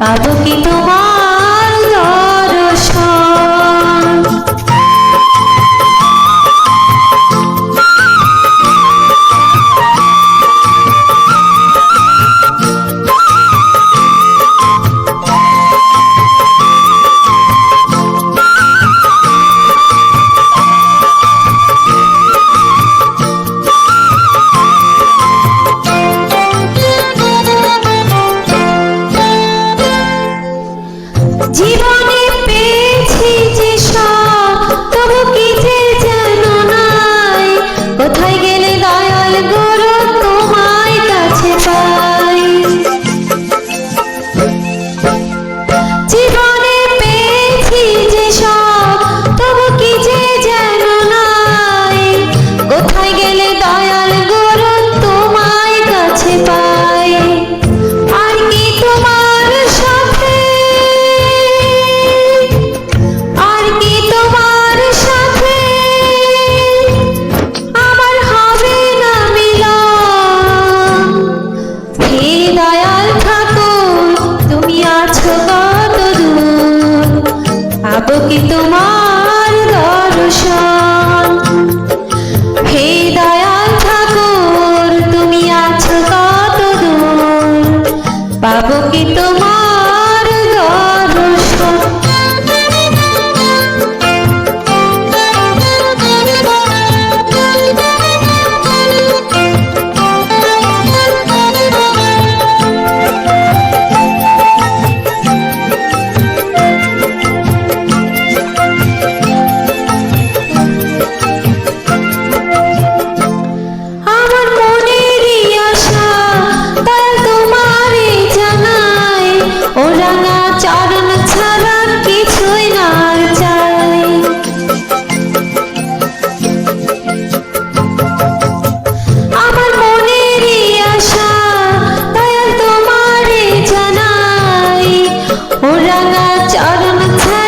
পাবো কি তোমার দর্শন। জীবনে পেয়েছি যে সব, তবু কি যে যেন নাই, কোথায় গেলে দয়াল গুরু তোমায় কাছে পাই। জীবনে পেয়েছি যে সব, তবু কি যে যেন নাই, কোথায় গেলে দয়াল গুরু তোমায় কাছে পাই। আর কি তোমার সাথে, আর কি তোমার সাথে আমার হবে না মিলন। হে দয়াল ঠাকুর তুমি আছো কত দূর, পাবো কি তোমার দর্শন। হে দয়াল ঠাকুর তুমি আছো কত দূর, পাবো কি তোমার দর্শন। আমার মনেরই আশা দয়াল তোমারে জানাই, ও রাঙা চরণ ছাড়া কিছুই না চাই। আমার মনেরই আশা দয়াল তোমারে জানাই, ও রাঙা চরণ ছাড়া